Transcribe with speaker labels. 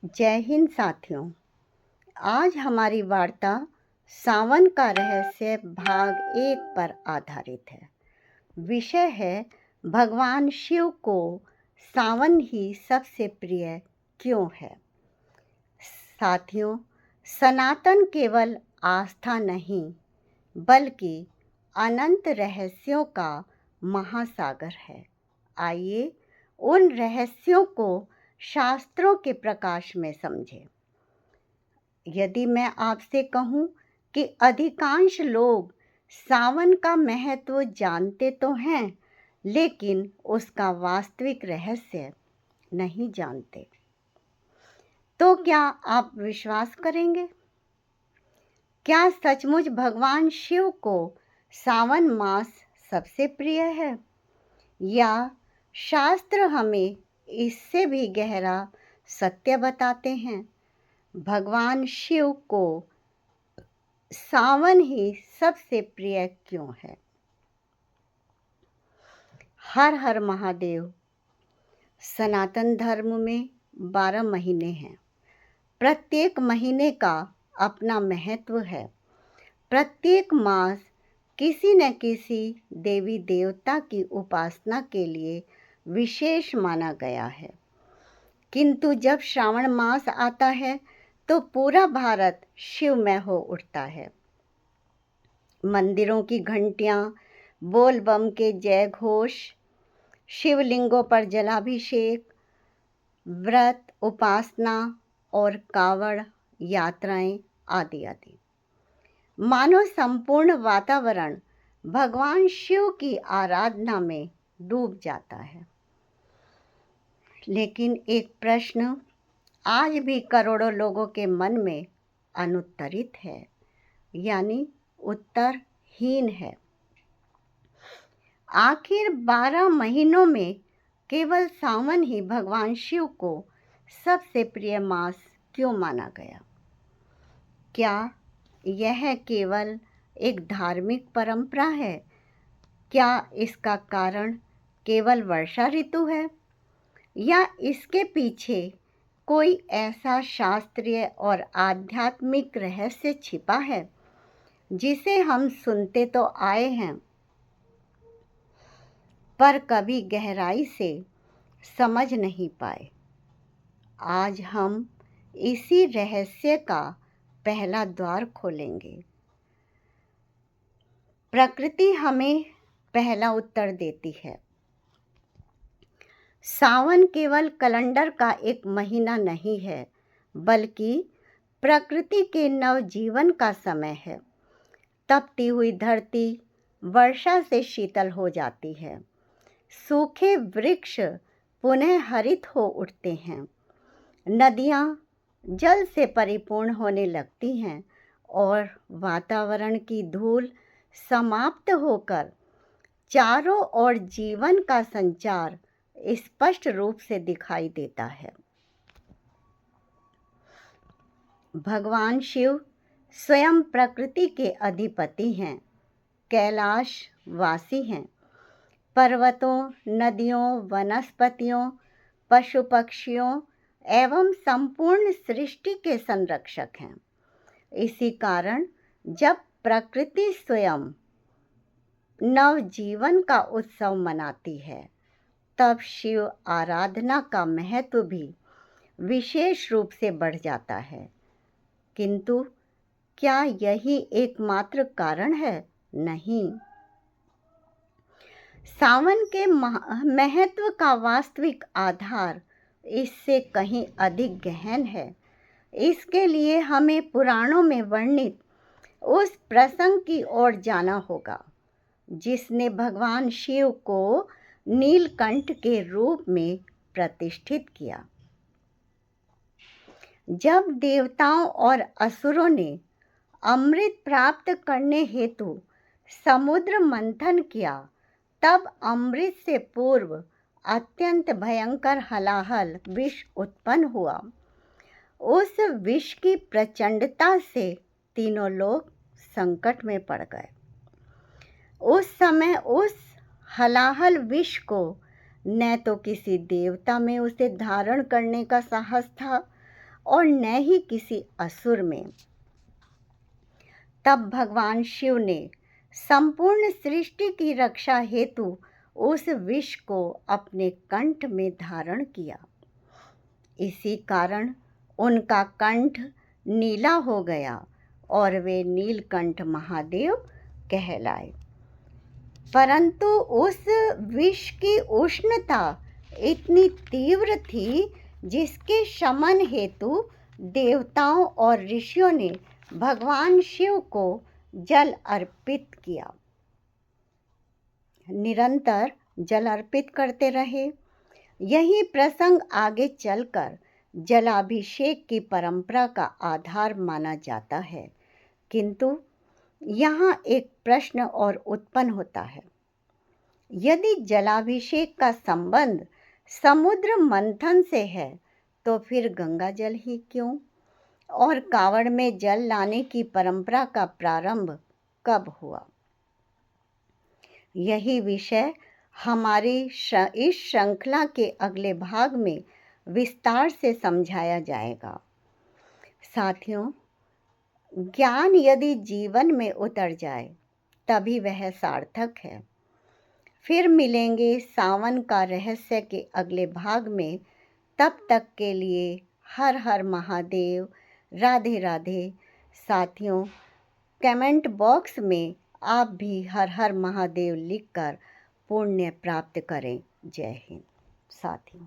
Speaker 1: जय हिंद साथियों। आज हमारी वार्ता सावन का रहस्य भाग 1 पर आधारित है। विषय है भगवान शिव को सावन ही सबसे प्रिय क्यों है। साथियों, सनातन केवल आस्था नहीं बल्कि अनंत रहस्यों का महासागर है। आइए उन रहस्यों को शास्त्रों के प्रकाश में समझें। यदि मैं आपसे कहूँ कि अधिकांश लोग सावन का महत्व जानते तो हैं, लेकिन उसका वास्तविक रहस्य नहीं जानते, तो क्या आप विश्वास करेंगे? क्या सचमुच भगवान शिव को सावन मास सबसे प्रिय है, या शास्त्र हमें इससे भी गहरा सत्य बताते हैं? भगवान शिव को सावन ही सबसे प्रिय क्यों है? हर हर महादेव। सनातन धर्म में 12 महीने हैं। प्रत्येक महीने का अपना महत्व है। प्रत्येक मास किसी न किसी देवी देवता की उपासना के लिए विशेष माना गया है। किंतु जब श्रावण मास आता है तो पूरा भारत शिवमय हो उठता है। मंदिरों की घंटियां, बोल बम के जय घोष, शिवलिंगों पर जलाभिषेक, व्रत, उपासना और कावड़ यात्राएं आदि आदि, मानो संपूर्ण वातावरण भगवान शिव की आराधना में डूब जाता है। लेकिन एक प्रश्न आज भी करोड़ों लोगों के मन में अनुत्तरित है, यानी उत्तरहीन है। आखिर 12 महीनों में केवल सावन ही भगवान शिव को सबसे प्रिय मास क्यों माना गया? क्या यह केवल एक धार्मिक परंपरा है? क्या इसका कारण केवल वर्षा ऋतु है, या इसके पीछे कोई ऐसा शास्त्रीय और आध्यात्मिक रहस्य छिपा है जिसे हम सुनते तो आए हैं पर कभी गहराई से समझ नहीं पाए? आज हम इसी रहस्य का पहला द्वार खोलेंगे। प्रकृति हमें पहला उत्तर देती है। सावन केवल कैलेंडर का एक महीना नहीं है, बल्कि प्रकृति के नवजीवन का समय है। तपती हुई धरती वर्षा से शीतल हो जाती है। सूखे वृक्ष पुनः हरित हो उठते हैं। नदियाँ जल से परिपूर्ण होने लगती हैं और वातावरण की धूल समाप्त होकर चारों ओर जीवन का संचार स्पष्ट रूप से दिखाई देता है। भगवान शिव स्वयं प्रकृति के अधिपति हैं, कैलाश वासी हैं, पर्वतों, नदियों, वनस्पतियों, पशु पक्षियों एवं संपूर्ण सृष्टि के संरक्षक हैं। इसी कारण जब प्रकृति स्वयं नवजीवन का उत्सव मनाती है, तब शिव आराधना का महत्व भी विशेष रूप से बढ़ जाता है। किंतु क्या यही एकमात्र कारण है? नहीं। सावन के महत्व का वास्तविक आधार इससे कहीं अधिक गहन है। इसके लिए हमें पुराणों में वर्णित उस प्रसंग की ओर जाना होगा जिसने भगवान शिव को नीलकंठ के रूप में प्रतिष्ठित किया। जब देवताओं और असुरों ने अमृत प्राप्त करने हेतु समुद्र मंथन किया, तब अमृत से पूर्व अत्यंत भयंकर हलाहल विष उत्पन्न हुआ। उस विष की प्रचंडता से तीनों लोग संकट में पड़ गए। उस समय उस हलाहल विष को न तो किसी देवता में उसे धारण करने का साहस था और न ही किसी असुर में। तब भगवान शिव ने संपूर्ण सृष्टि की रक्षा हेतु उस विष को अपने कंठ में धारण किया। इसी कारण उनका कंठ नीला हो गया और वे नीलकंठ महादेव कहलाए। परंतु उस विष की उष्णता इतनी तीव्र थी जिसके शमन हेतु देवताओं और ऋषियों ने भगवान शिव को जल अर्पित किया। निरंतर जल अर्पित करते रहे। यही प्रसंग आगे चलकर जलाभिषेक की परंपरा का आधार माना जाता है। किंतु यहाँ एक प्रश्न और उत्पन्न होता है, यदि जलाभिषेक का संबंध समुद्र मंथन से है तो फिर गंगा जल ही क्यों, और कांवड़ में जल लाने की परंपरा का प्रारंभ कब हुआ? यही विषय हमारी इस श्रृंखला के अगले भाग में विस्तार से समझाया जाएगा। साथियों, ज्ञान यदि जीवन में उतर जाए तभी वह सार्थक है। फिर मिलेंगे सावन का रहस्य के अगले भाग में। तब तक के लिए हर हर महादेव, राधे राधे। साथियों, कमेंट बॉक्स में आप भी हर हर महादेव लिखकर पुण्य प्राप्त करें। जय हिंद साथियों।